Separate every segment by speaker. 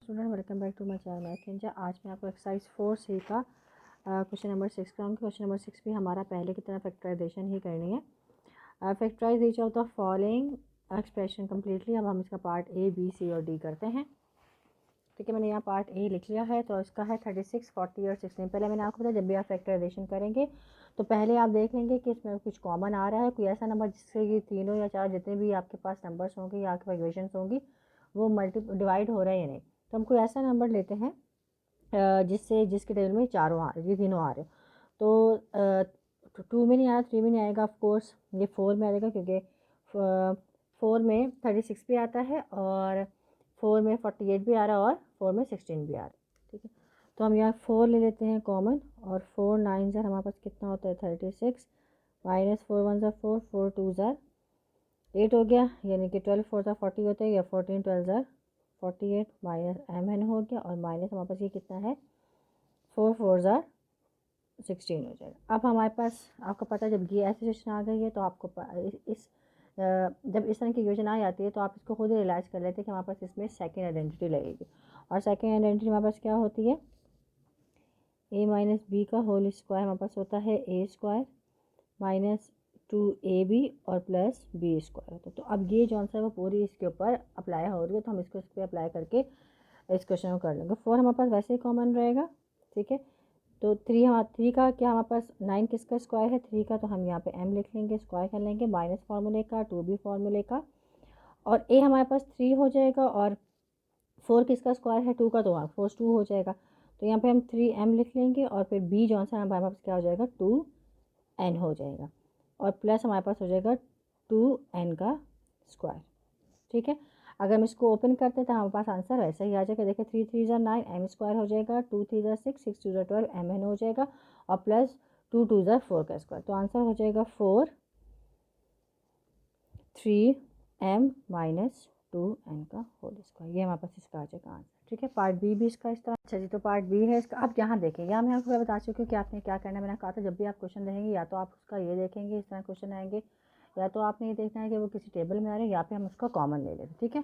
Speaker 1: Student welcome back to my channel math ninja. आज मैं आपको एक्सरसाइज 4C का क्वेश्चन नंबर 6 कराऊंगी। क्वेश्चन नंबर 6 भी हमारा पहले की तरह फैक्टराइजेशन ही करनी है। Factorise each of the following expression completely. अब हम इसका पार्ट ए बी सी और डी करते हैं। ठीक है, मैंने यहाँ पार्ट ए लिख लिया है। तो इसका है 36, 40 और 16। पहले मैंने आपको बताया जब भी आप फैक्टराइजेशन करेंगे तो पहले आप देख लेंगे कि इसमें कुछ कॉमन आ रहा है, कोई ऐसा नंबर जिससे ये तीनों या चार जितने भी आपके पास नंबर्स होंगे या आपके पास इक्वेशंस होंगी वो डिवाइड हो रहा है या नहीं। तो हम कोई ऐसा नंबर लेते हैं जिसके टेबल में ये तीनों आ रहे हो। तो 2 में नहीं आया, 3 में नहीं आएगा, ऑफ कोर्स ये 4 में आएगा क्योंकि 4 में 36 भी आता है और 4 में 48 भी आ रहा है और 4 में 16 भी आ रहा है। ठीक है, तो हम यहाँ 4 ले लेते हैं कॉमन और 4 9 ज़र हमारे पास कितना होता है 36 माइनस 4 1 ज़र 4 4 2 ज़र 8 हो गया, यानी कि 12 4 ज़र 40 होता है या 14 12 ज़र 48 माइनस एम एन हो गया और माइनस हमारे पास ये कितना है 4 4 ज़र 16 हो जाएगा। अब हमारे पास आपको पता है जब ये ऐसी सिचुएशन आ गई है तो आपको जब इस तरह की योजना आ जाती है तो आप इसको खुद रियलाइज़ कर लेते हैं कि हमारे पास इसमें सेकेंड आइडेंटिटी लगेगी। और सेकेंड आइडेंटिटी हमारे पास क्या होती है, ए माइनस बी का होल स्क्वायर हमारे पास होता है ए स्क्वायर माइनस 2ab और प्लस बी स्क्वायर होता है। तो अब ये जो आंसर है वो पूरी इसके ऊपर अप्लाई हो रही है, तो हम इसको इस पर अप्लाई करके इस क्वेश्चन को कर लेंगे। 4 हमारे पास वैसे ही कॉमन रहेगा। ठीक है, तो 3 का क्या हमारे पास 9 किसका स्क्वायर है 3 का, तो हम यहाँ पे m लिख लेंगे, स्क्वायर कर लेंगे माइनस फार्मूले का 2b फार्मूले का और a हमारे पास 3 हो जाएगा और 4 किसका स्क्वायर है 2 का, तो 4 2 हो जाएगा। तो यहाँ पे हम 3m लिख लेंगे और फिर b जो आंसर हमारे पास क्या हो जाएगा 2n हो जाएगा और प्लस हमारे पास हो जाएगा 2n का स्क्वायर। ठीक है, अगर हम इसको ओपन करते हैं तो हमारे पास आंसर वैसा ही आ जाएगा। देखिए 3 3 ज़र 9 एम स्क्वायर हो जाएगा, 2 3 ज़र 6 6 2 ज़र 12 एम एन हो जाएगा और प्लस 2 2 ज़र 4 का स्क्वायर। तो आंसर हो जाएगा 4 3 एम माइनस 2 एन का होल स्क्वायर। ये हमारे पास इसका आ जाएगा आंसर। ठीक है, पार्ट बी भी इसका इस तरह। अच्छा जी, तो पार्ट बी है इसका। अब यहाँ देखें, यहाँ मैं आपको बता चुकी हूँ कि आपने क्या करना है। मैंने कहा था जब भी आप क्वेश्चन देखेंगे या तो आप उसका ये देखेंगे इस तरह क्वेश्चन आएंगे, या तो आपने ये देखना है कि वो किसी टेबल में आ रहे हैं, या फिर हम उसका कॉमन ले लेते हैं। ठीक है,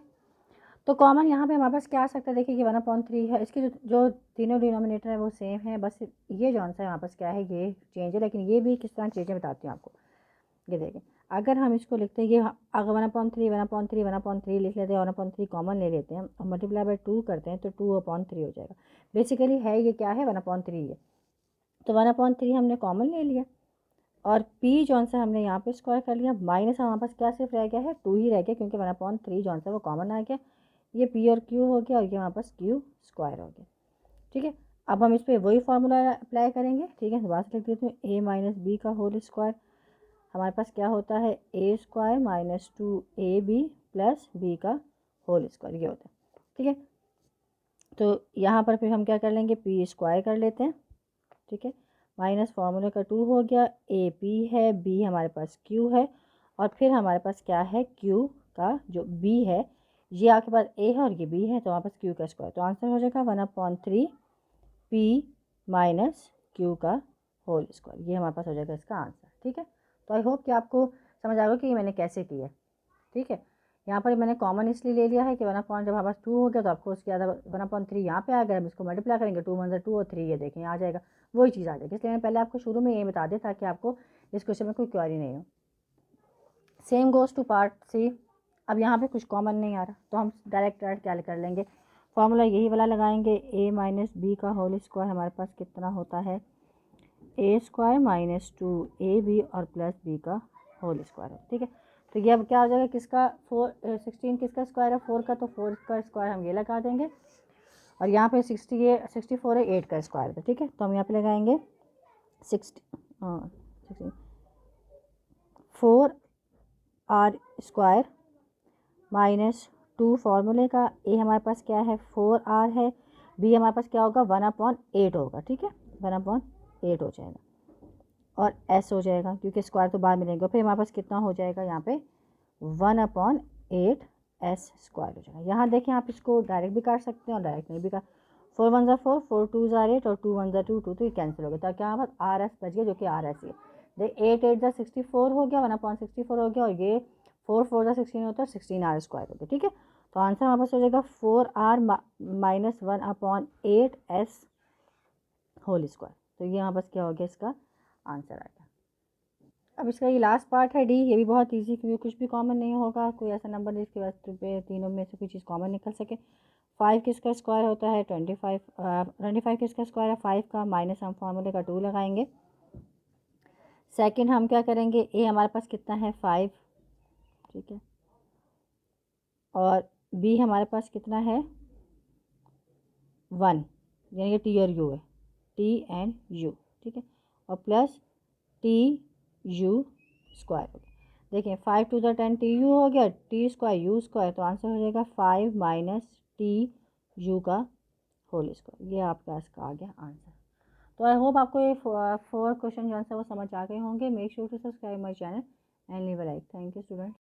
Speaker 1: तो कॉमन यहाँ पे हमारे पास क्या आ सकता है, देखिए कि 1/3 है, इसके जो तीनों डिनोमिनेटर है वो सेम है, बस ये जो आंसर है हमारे पास क्या है ये चेंज है। लेकिन ये भी किस तरह चीज़ें बताती हूँ आपको। ये देखें, अगर हम इसको लिखते हैं ये अगर 1/3 लिख लेते हैं और 1/3 कॉमन ले लेते हैं और मल्टीप्लाई बाय 2 करते हैं तो 2/3 हो जाएगा। बेसिकली है ये क्या है 1/3 है, तो 1/3 हमने कॉमन ले लिया और p जो आंसर हमने यहाँ पे स्क्वायर कर लिया, माइनस हमारे पास क्या सिर्फ रह गया है 2 ही रह गया क्योंकि 1/3 जो आंसर वो कॉमन आ गया। ये p और q हो गया और ये हमारे पास q स्क्वायर हो गया। ठीक है, अब हम इस पर वही फार्मूला अप्लाई करेंगे। ठीक है, दोबारा से लिख देते हैं a माइनस बी का होल स्क्वायर हमारे पास क्या होता है a square minus 2ab plus b का होल स्क्वायर, ये होता है। ठीक है, तो यहाँ पर फिर हम क्या कर लेंगे p स्क्वायर कर लेते हैं। ठीक है, माइनस फार्मूले का 2 हो गया, ए पी है, बी हमारे पास क्यू है और फिर हमारे पास क्या है क्यू का जो बी है, ये आपके पास ए है और ये बी है, तो हमारे पास क्यू का स्क्वायर। तो आंसर हो जाएगा 1/3 पी माइनस क्यू का होल स्क्वायर। ये हमारे पास हो जाएगा इसका आंसर। ठीक है, तो आई होप कि आपको समझ आएगा कि ये मैंने कैसे किया। ठीक है, यहाँ पर मैंने कॉमन इसलिए ले लिया है कि 1/, जब हमारे पास 2 हो गया तो आपको उसके ज़्यादा 1/3 यहाँ पे आ गया। हम इसको मल्टीप्लाई करेंगे 2 1 ज़र 2 और 3 ये देखें आ जाएगा, वही चीज़ आ जाएगी। इसलिए मैंने पहले आपको शुरू में ये बता दिया ताकि आपको इस क्वेश्चन में कोई क्वेरी नहीं हो। Same goes to part C. अब यहाँ पे कुछ कॉमन नहीं आ रहा तो हम डायरेक्ट क्या कर लेंगे, फॉर्मूला यही वाला लगाएंगे। a माइनस बी का होल स्क्वायर हमारे पास कितना होता है a स्क्वायर माइनस 2ab और प्लस b का होल स्क्वायर। ठीक है, तो ये अब क्या हो जाएगा किसका 16 किसका स्क्वायर है 4 का, तो 4 का स्क्वायर हम ये लगा देंगे और यहाँ पे 64 है 8 का स्क्वायर है। ठीक है, तो हम यहाँ पे लगाएंगे 4 आर स्क्वायर माइनस 2 फार्मूले का, ए हमारे पास क्या है 4r है, बी हमारे पास क्या होगा 1/8 होगा। ठीक है, 1/8 हो जाएगा और s हो जाएगा क्योंकि स्क्वायर तो बाद मिलेंगे। फिर हमारे पास कितना हो जाएगा यहाँ पे 1/8 s स्क्वायर हो जाएगा। यहाँ देखें आप इसको डायरेक्ट भी काट सकते हैं और डायरेक्ट नहीं भी काट। 4 1 ज़र 4 4 2 ज़र 8 और 2 1 ज़र 2 2 तो ये कैंसिल हो गया, ताकि यहाँ पर आर एस बच गया जो कि आर एस ही है। देख 8 8 ज़र 64 हो गया 1/64 हो गया और ये 4 4 ज़र 16 होता है 16 आर स्क्वायर हो गया। ठीक है, तो आंसर हमारे पास हो जाएगा 4r-1/8s होल स्क्वायर। तो ये हमारे पास क्या हो गया, इसका आंसर आएगा। अब इसका ये लास्ट पार्ट है डी, ये भी बहुत इजी, क्योंकि कुछ भी कॉमन नहीं होगा, कोई ऐसा नंबर जिसके बाद तीनों में से कोई चीज़ कॉमन निकल सके। 5 किसका स्क्वायर होता है 25, 25 किसका स्क्वायर है 5 का, माइनस हम फार्मूले का 2 लगाएंगे। सेकंड हम क्या करेंगे, ए हमारे पास कितना है 5, ठीक है, और बी हमारे पास कितना है 1, यानी कि टी और यू है, टी एंड यू, ठीक है, और प्लस टी यू स्क्वायर हो गया। देखिए 5 टू द 10 टी यू हो गया, टी स्क्वायर यू स्क्वायर, तो आंसर हो जाएगा 5 माइनस टी यू का होल स्क्वायर। ये आपका इसका आ गया आंसर। तो आई होप आपको ये 4 क्वेश्चन जो आंसर वो समझ आ गए होंगे। Make sure to subscribe my channel and leave a like. Thank you student.